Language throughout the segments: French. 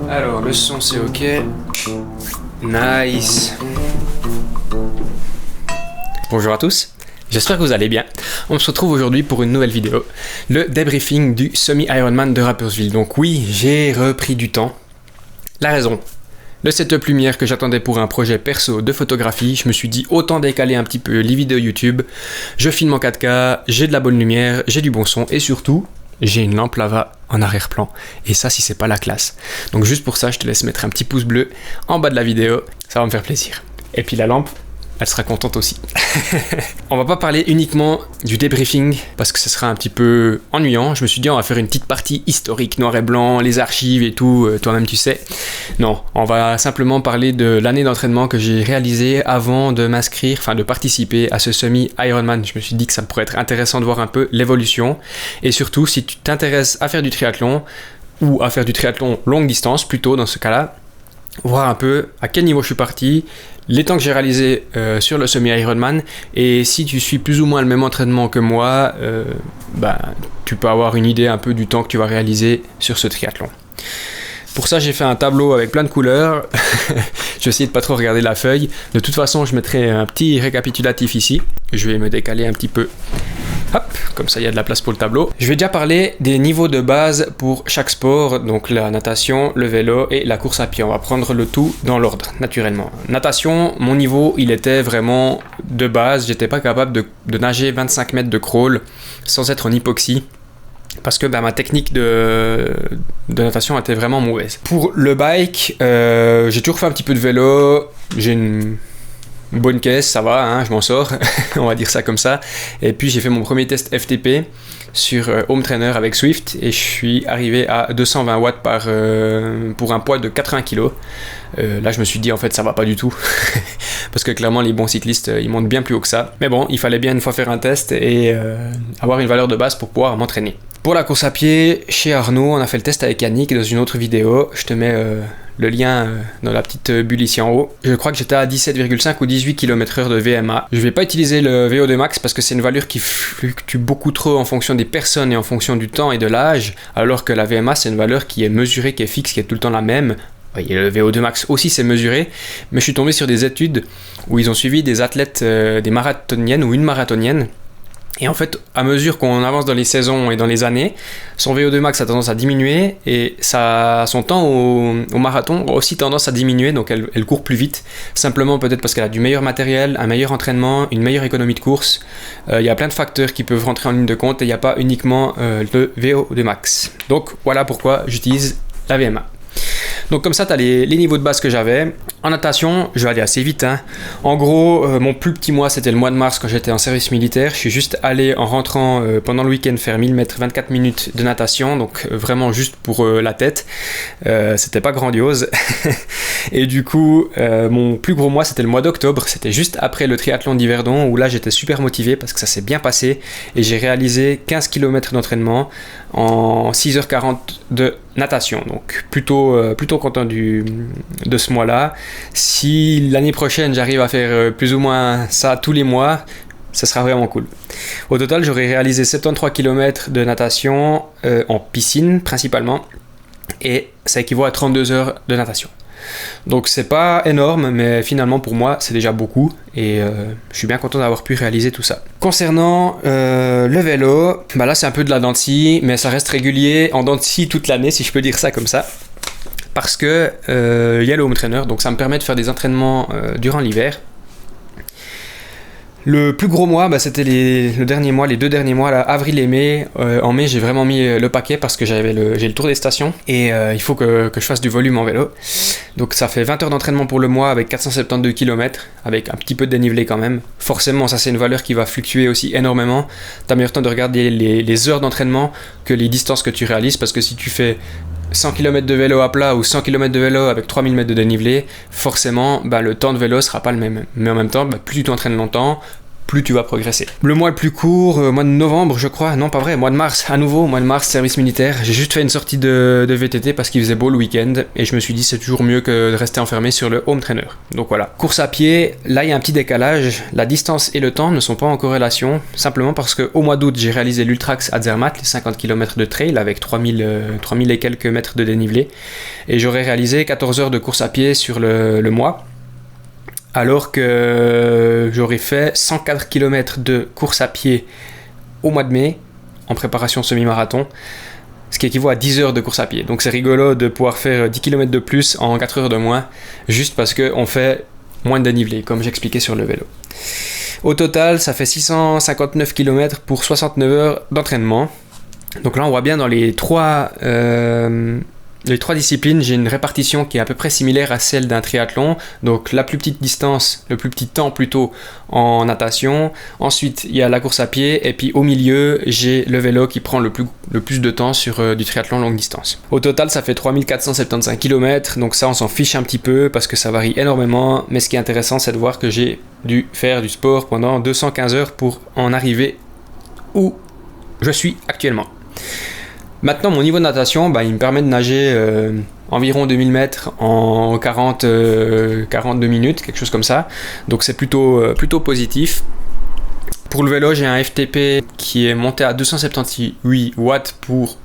Alors, le son c'est ok. Nice. Bonjour à tous, j'espère que vous allez bien. On se retrouve aujourd'hui pour une nouvelle vidéo, le débriefing du semi-Ironman de Rapperswil. Donc oui, j'ai repris du temps. La raison, le setup lumière que j'attendais pour un projet perso de photographie, je me suis dit autant décaler un petit peu les vidéos YouTube. Je filme en 4K, j'ai de la bonne lumière, j'ai du bon son et surtout, j'ai une lampe lava en arrière-plan. Et ça, si c'est pas la classe. Donc juste pour ça, je te laisse mettre un petit pouce bleu en bas de la vidéo, ça va me faire plaisir. Et puis la lampe, elle sera contente aussi. On va pas parler uniquement du débriefing parce que ce sera un petit peu ennuyant. Je me suis dit on va faire une petite partie historique, noir et blanc, les archives et tout, toi-même tu sais. Non, on va simplement parler de l'année d'entraînement que j'ai réalisée avant de m'inscrire, enfin de participer à ce semi-Ironman. Je me suis dit que ça pourrait être intéressant de voir un peu l'évolution. Et surtout, si tu t'intéresses à faire du triathlon ou à faire du triathlon longue distance plutôt dans ce cas-là, voir un peu à quel niveau je suis parti, les temps que j'ai réalisés sur le semi-Ironman, et si tu suis plus ou moins le même entraînement que moi, tu peux avoir une idée un peu du temps que tu vas réaliser sur ce triathlon. Pour ça, j'ai fait un tableau avec plein de couleurs. J'ai essayé de pas trop regarder la feuille. De toute façon, je mettrai un petit récapitulatif ici. Je vais me décaler un petit peu. Hop, comme ça il y a de la place pour le tableau. Je vais déjà parler des niveaux de base pour chaque sport, donc la natation, le vélo et la course à pied. On va prendre le tout dans l'ordre, naturellement. Natation, mon niveau, il était vraiment de base. J'étais pas capable de nager 25 mètres de crawl sans être en hypoxie. Parce que ma technique de natation était vraiment mauvaise. Pour le bike, j'ai toujours fait un petit peu de vélo. J'ai une bonne caisse, ça va, hein, je m'en sors, on va dire ça comme ça. Et puis j'ai fait mon premier test FTP sur Home Trainer avec Swift et je suis arrivé à 220 watts pour un poids de 80 kg. Là je me suis dit en fait ça va pas du tout parce que clairement les bons cyclistes ils montent bien plus haut que ça. Mais bon, il fallait bien une fois faire un test et avoir une valeur de base pour pouvoir m'entraîner. Pour la course à pied, chez Arnaud, on a fait le test avec Yannick dans une autre vidéo. Je te mets le lien dans la petite bulle ici en haut. Je crois que j'étais à 17,5 ou 18 km/h de VMA. Je vais pas utiliser le VO2 max parce que c'est une valeur qui fluctue beaucoup trop en fonction des personnes et en fonction du temps et de l'âge, alors que la VMA c'est une valeur qui est mesurée, qui est fixe, qui est tout le temps la même. Oui, le VO2 max aussi c'est mesuré, mais je suis tombé sur des études où ils ont suivi des athlètes, des marathoniennes ou une marathonienne. Et en fait, à mesure qu'on avance dans les saisons et dans les années, son VO2 max a tendance à diminuer et son temps au marathon a aussi tendance à diminuer, donc elle court plus vite, simplement peut-être parce qu'elle a du meilleur matériel, un meilleur entraînement, une meilleure économie de course. Il y a plein de facteurs qui peuvent rentrer en ligne de compte et il n'y a pas uniquement le VO2 max. Donc voilà pourquoi j'utilise la VMA. Donc comme ça, tu as les niveaux de base que j'avais. En natation, je vais aller assez vite. Hein. En gros, mon plus petit mois, c'était le mois de mars quand j'étais en service militaire. Je suis juste allé en rentrant pendant le week-end faire 1000 mètres, 24 minutes de natation. Donc vraiment juste pour la tête. C'était pas grandiose. Et du coup, mon plus gros mois, c'était le mois d'octobre. C'était juste après le triathlon d'Yverdon où là, j'étais super motivé parce que ça s'est bien passé. Et j'ai réalisé 15 km d'entraînement en 6h40 de natation. Donc plutôt content de ce mois-là. Si l'année prochaine j'arrive à faire plus ou moins ça tous les mois, ça sera vraiment cool. Au total, j'aurais réalisé 73 km de natation en piscine principalement et ça équivaut à 32 heures de natation. Donc c'est pas énorme, mais finalement pour moi c'est déjà beaucoup et je suis bien content d'avoir pu réaliser tout ça. Concernant le vélo, là c'est un peu de la dent de scie, mais ça reste régulier en dent de scie toute l'année si je peux dire ça comme ça. Parce que y a le Home Trainer, donc ça me permet de faire des entraînements durant l'hiver. Le plus gros mois, c'était les 2 derniers mois, là, avril et mai. En mai, j'ai vraiment mis le paquet parce que j'ai le tour des stations et il faut que je fasse du volume en vélo. Donc ça fait 20 heures d'entraînement pour le mois avec 472 km, avec un petit peu de dénivelé quand même. Forcément, ça c'est une valeur qui va fluctuer aussi énormément. T'as meilleur temps de regarder les heures d'entraînement que les distances que tu réalises parce que si tu fais 100 km de vélo à plat ou 100 km de vélo avec 3000 mètres de dénivelé, forcément, le temps de vélo sera pas le même. Mais en même temps, plus tu t'entraînes longtemps, plus tu vas progresser. Le mois le plus court, mois de novembre je crois, non pas vrai, mois de mars, à nouveau, mois de mars, service militaire. J'ai juste fait une sortie de VTT parce qu'il faisait beau le week-end et je me suis dit c'est toujours mieux que de rester enfermé sur le home trainer. Donc voilà, course à pied, là il y a un petit décalage, la distance et le temps ne sont pas en corrélation, simplement parce qu'au mois d'août j'ai réalisé l'Ultrax à Zermatt, les 50 km de trail avec 3000 et quelques mètres de dénivelé et j'aurais réalisé 14 heures de course à pied sur le mois. Alors que j'aurais fait 104 km de course à pied au mois de mai, en préparation semi-marathon, ce qui équivaut à 10 heures de course à pied. Donc c'est rigolo de pouvoir faire 10 km de plus en 4 heures de moins, juste parce qu'on fait moins de dénivelé, comme j'expliquais sur le vélo. Au total, ça fait 659 km pour 69 heures d'entraînement. Donc là, on voit bien dans les trois disciplines, j'ai une répartition qui est à peu près similaire à celle d'un triathlon. Donc la plus petite distance, le plus petit temps plutôt en natation. Ensuite, il y a la course à pied. Et puis au milieu, j'ai le vélo qui prend le plus de temps sur du triathlon longue distance. Au total, ça fait 3475 km. Donc ça, on s'en fiche un petit peu parce que ça varie énormément. Mais ce qui est intéressant, c'est de voir que j'ai dû faire du sport pendant 215 heures pour en arriver où je suis actuellement. Maintenant, mon niveau de natation, il me permet de nager environ 2000 mètres en 42 minutes, quelque chose comme ça. Donc c'est plutôt positif. Pour le vélo, j'ai un FTP qui est monté à 278 watts pour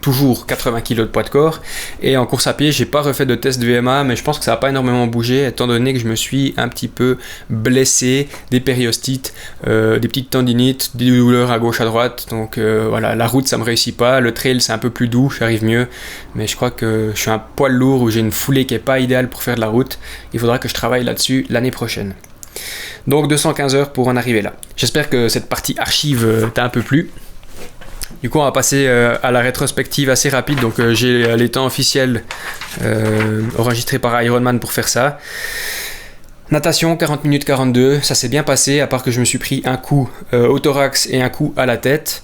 toujours 80 kg de poids de corps. Et en course à pied, j'ai pas refait de test de VMA, mais je pense que ça n'a pas énormément bougé, étant donné que je me suis un petit peu blessé, des périostites, des petites tendinites, des douleurs à gauche à droite. Donc voilà, la route ça me réussit pas, le trail c'est un peu plus doux, j'arrive mieux, mais je crois que je suis un poil lourd ou j'ai une foulée qui est pas idéale pour faire de la route. Il faudra que je travaille là-dessus l'année prochaine. Donc 215 heures pour en arriver là. J'espère que cette partie archive t'a un peu plu. Du coup, on va passer à la rétrospective assez rapide. Donc, j'ai les temps officiels enregistrés par Ironman pour faire ça. Natation, 40 minutes 42. Ça s'est bien passé, à part que je me suis pris un coup au thorax et un coup à la tête.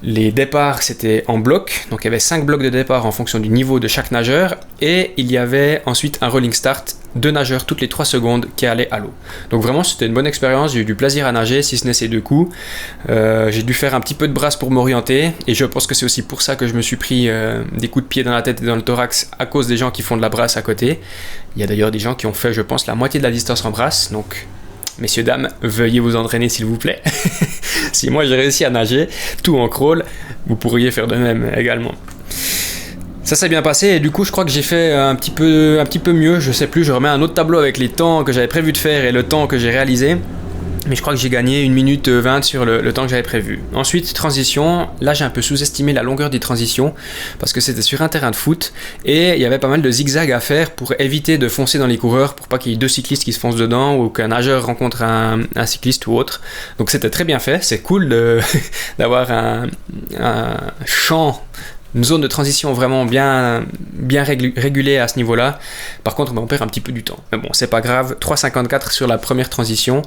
Les départs, c'était en bloc. Donc, il y avait 5 blocs de départ en fonction du niveau de chaque nageur. Et il y avait ensuite un rolling start, 2 nageurs toutes les 3 secondes qui allaient à l'eau. Donc vraiment, c'était une bonne expérience. J'ai eu du plaisir à nager, si ce n'est ces 2 coups. J'ai dû faire un petit peu de brasse pour m'orienter. Et je pense que c'est aussi pour ça que je me suis pris des coups de pied dans la tête et dans le thorax à cause des gens qui font de la brasse à côté. Il y a d'ailleurs des gens qui ont fait, je pense, la moitié de la distance en brasse. Donc, messieurs, dames, veuillez vous entraîner s'il vous plaît. Si moi j'ai réussi à nager, tout en crawl, vous pourriez faire de même également. Ça s'est bien passé et du coup je crois que j'ai fait un petit peu mieux, je sais plus, je remets un autre tableau avec les temps que j'avais prévu de faire et le temps que j'ai réalisé. Mais je crois que j'ai gagné 1 minute 20 sur le temps que j'avais prévu. Ensuite, transition. Là, j'ai un peu sous-estimé la longueur des transitions parce que c'était sur un terrain de foot et il y avait pas mal de zigzags à faire pour éviter de foncer dans les coureurs, pour pas qu'il y ait 2 cyclistes qui se foncent dedans ou qu'un nageur rencontre un cycliste ou autre. Donc c'était très bien fait. C'est cool d'avoir un champ, une zone de transition vraiment bien régulée à ce niveau-là. Par contre, on perd un petit peu du temps. Mais bon, c'est pas grave. 3,54 sur la première transition.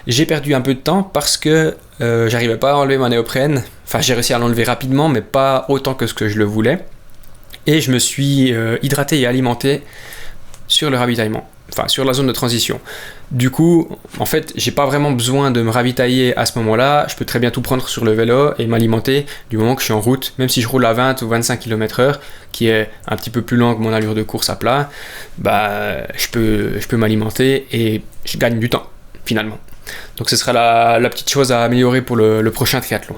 J'ai perdu un peu de temps parce que j'arrivais pas à enlever ma néoprène. Enfin, j'ai réussi à l'enlever rapidement, mais pas autant que ce que je le voulais. Et je me suis hydraté et alimenté sur le ravitaillement. Enfin, sur la zone de transition. Du coup, en fait, j'ai pas vraiment besoin de me ravitailler à ce moment-là. Je peux très bien tout prendre sur le vélo et m'alimenter du moment que je suis en route. Même si je roule à 20 ou 25 km/h, qui est un petit peu plus lent que mon allure de course à plat, je peux m'alimenter et je gagne du temps, finalement. Donc ce sera la petite chose à améliorer pour le prochain triathlon.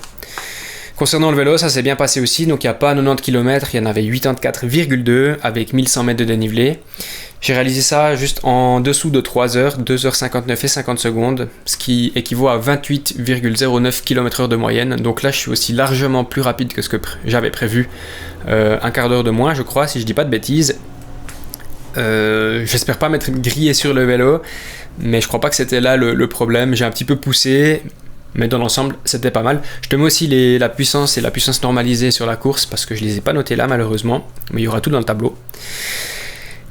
Concernant le vélo, ça s'est bien passé aussi. Donc il n'y a pas 90 km, il y en avait 84,2 avec 1100 mètres de dénivelé. J'ai réalisé ça juste en dessous de 3 heures, 2h59 et 50 secondes, ce qui équivaut à 28,09 km/h de moyenne. Donc là, je suis aussi largement plus rapide que ce que j'avais prévu. Un quart d'heure de moins, je crois, si je dis pas de bêtises. J'espère pas m'être grillé sur le vélo, mais je crois pas que c'était là le problème. J'ai un petit peu poussé, mais dans l'ensemble, c'était pas mal. Je te mets aussi la puissance et la puissance normalisée sur la course, parce que je les ai pas notées là, malheureusement, mais il y aura tout dans le tableau.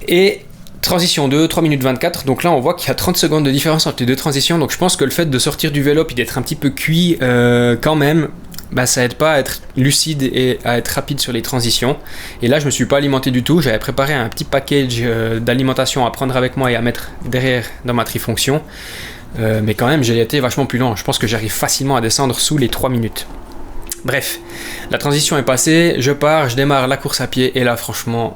Et transition 2, 3 minutes 24, donc là on voit qu'il y a 30 secondes de différence entre les deux transitions, donc je pense que le fait de sortir du vélo puis d'être un petit peu cuit quand même, ça aide pas à être lucide et à être rapide sur les transitions. Et là je me suis pas alimenté du tout, j'avais préparé un petit package d'alimentation à prendre avec moi et à mettre derrière dans ma trifonction. mais quand même j'ai été vachement plus lent. Je pense que j'arrive facilement à descendre sous les 3 minutes. Bref, la transition est passée, je pars, je démarre la course à pied et là franchement,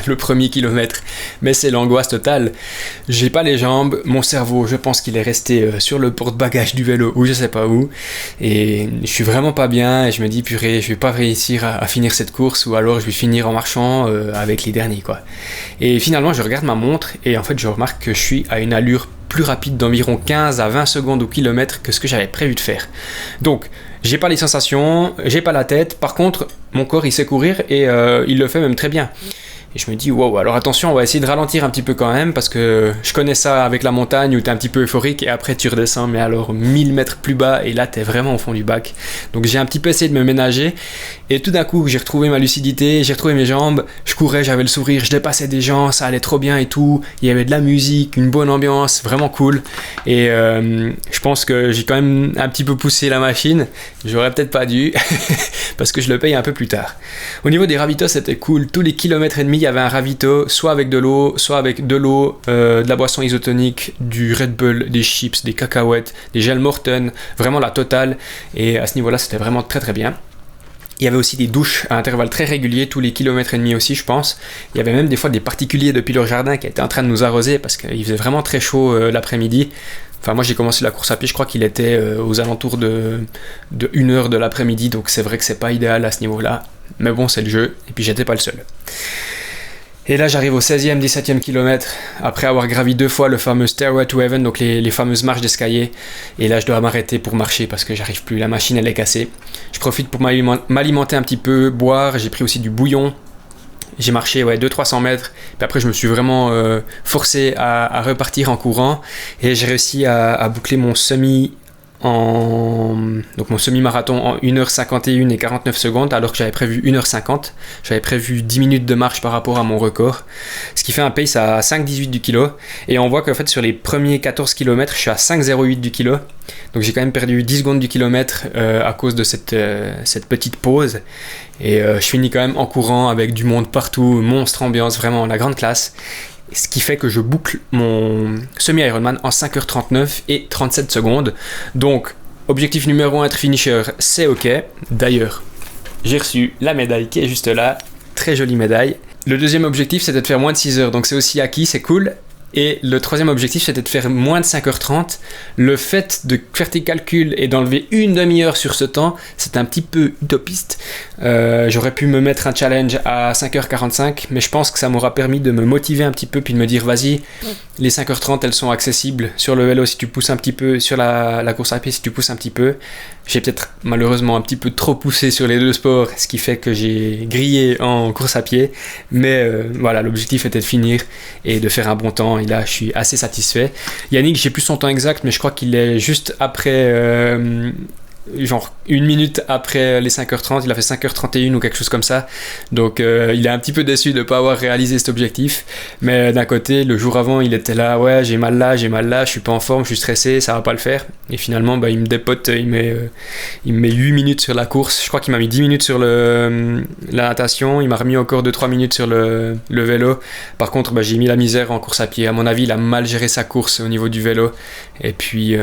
le premier kilomètre, mais c'est l'angoisse totale. J'ai pas les jambes, mon cerveau, je pense qu'il est resté sur le porte-bagages du vélo ou je sais pas où, et je suis vraiment pas bien et je me dis purée, je vais pas réussir à finir cette course ou alors je vais finir en marchant avec les derniers quoi. Et finalement je regarde ma montre et en fait je remarque que je suis à une allure plus rapide d'environ 15 à 20 secondes au kilomètre que ce que j'avais prévu de faire. Donc, j'ai pas les sensations, j'ai pas la tête, par contre, mon corps il sait courir et il le fait même très bien. Et je me dis, wow, alors attention, on va essayer de ralentir un petit peu quand même, parce que je connais ça avec la montagne où t'es un petit peu euphorique et après tu redescends, mais alors 1000 mètres plus bas et là t'es vraiment au fond du bac. Donc j'ai un petit peu essayé de me ménager et tout d'un coup j'ai retrouvé ma lucidité, j'ai retrouvé mes jambes, je courais, j'avais le sourire, je dépassais des gens, ça allait trop bien et tout, il y avait de la musique, une bonne ambiance, vraiment cool. Et je pense que j'ai quand même un petit peu poussé la machine, j'aurais peut-être pas dû, parce que je le paye un peu plus tard. Au niveau des ravitaux, c'était cool, tous les kilomètres et demi, il y avait un ravito, soit avec de l'eau, de la boisson isotonique, du Red Bull, des chips, des cacahuètes, des gels Morton, vraiment la totale. Et à ce niveau-là, c'était vraiment très très bien. Il y avait aussi des douches à intervalles très réguliers, tous les kilomètres et demi aussi, je pense. Il y avait même des fois des particuliers depuis leur jardin qui étaient en train de nous arroser parce qu'il faisait vraiment très chaud l'après-midi. Enfin, moi j'ai commencé la course à pied, je crois qu'il était aux alentours de 1h de l'après-midi, donc c'est vrai que c'est pas idéal à ce niveau-là. Mais bon, c'est le jeu, et puis j'étais pas le seul. Et là j'arrive au 16e, 17e kilomètre, après avoir gravi 2 fois le fameux Stairway to Heaven, donc les fameuses marches d'escalier. Et là je dois m'arrêter pour marcher parce que j'arrive plus, la machine elle est cassée. Je profite pour m'alimenter un petit peu, boire, j'ai pris aussi du bouillon. J'ai marché 200-300 mètres, puis après je me suis vraiment forcé à repartir en courant. Et j'ai réussi à boucler mon donc mon semi-marathon en 1h51 et 49 secondes alors que j'avais prévu 1h50. J'avais prévu 10 minutes de marche par rapport à mon record, ce qui fait un pace à 5,18 du kilo. Et on voit qu'en fait sur les premiers 14 km je suis à 5,08 du kilo, donc j'ai quand même perdu 10 secondes du kilomètre à cause de cette petite pause. Et je finis quand même en courant avec du monde partout, monstre ambiance, vraiment la grande classe. Ce qui fait que je boucle mon semi-Ironman en 5h39 et 37 secondes. Donc, objectif numéro 1, être finisher, c'est ok. D'ailleurs, j'ai reçu la médaille qui est juste là. Très jolie médaille. Le deuxième objectif, c'était de faire moins de 6 heures. Donc, c'est aussi acquis, c'est cool. Et le troisième objectif, c'était de faire moins de 5h30. Le fait de faire tes calculs et d'enlever une demi-heure sur ce temps, c'est un petit peu utopiste. J'aurais pu me mettre un challenge à 5h45, mais je pense que ça m'aura permis de me motiver un petit peu, puis de me dire, vas-y, les 5h30, elles sont accessibles sur le vélo si tu pousses un petit peu, sur la course à pied si tu pousses un petit peu. J'ai peut-être malheureusement un petit peu trop poussé sur les deux sports, ce qui fait que j'ai grillé en course à pied. Mais voilà, l'objectif était de finir et de faire un bon temps. Et là, je suis assez satisfait. Yannick, j'ai plus son temps exact, mais je crois qu'il est juste après... genre 1 minute après les 5h30, il a fait 5h31 ou quelque chose comme ça. Donc il est un petit peu déçu de ne pas avoir réalisé cet objectif. Mais d'un côté, le jour avant, il était là, ouais, j'ai mal là, je suis pas en forme, je suis stressé, ça va pas le faire. Et finalement, il me dépote, il me met 8 minutes sur la course. Je crois qu'il m'a mis 10 minutes sur la natation, il m'a remis encore 2-3 minutes sur le vélo. Par contre, j'ai mis la misère en course à pied. À mon avis, il a mal géré sa course au niveau du vélo. Et puis,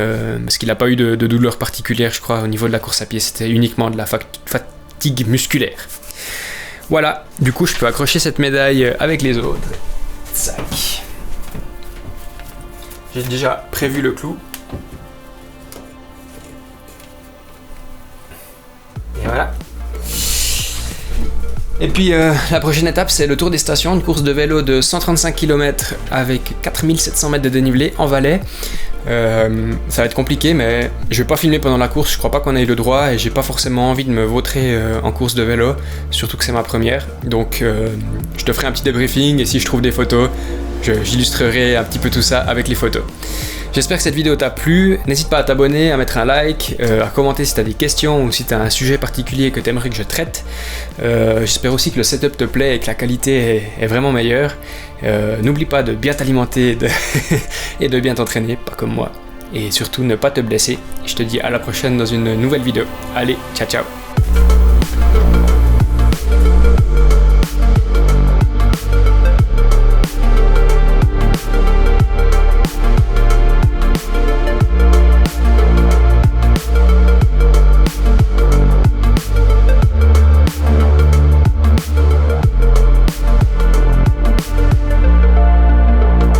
parce qu'il n'a pas eu de douleur particulière, je crois, au niveau de la course à pied, c'était uniquement de la fatigue musculaire. Voilà, du coup je peux accrocher cette médaille avec les autres. Zac. J'ai déjà prévu le clou. Et voilà. Et puis la prochaine étape, c'est le tour des stations, une course de vélo de 135 km avec 4700 mètres de dénivelé en Valais. Ça va être compliqué, mais je vais pas filmer pendant la course, je crois pas qu'on ait le droit et j'ai pas forcément envie de me vautrer en course de vélo, surtout que c'est ma première. Donc je te ferai un petit débriefing et si je trouve des photos, j'illustrerai un petit peu tout ça avec les photos. J'espère que cette vidéo t'a plu, n'hésite pas à t'abonner, à mettre un like, à commenter si t'as des questions ou si t'as un sujet particulier que t'aimerais que je traite. J'espère aussi que le setup te plaît et que la qualité est vraiment meilleure. N'oublie pas de bien t'alimenter et de bien t'entraîner, pas comme moi. Et surtout ne pas te blesser. Je te dis à la prochaine dans une nouvelle vidéo. Allez, ciao ciao.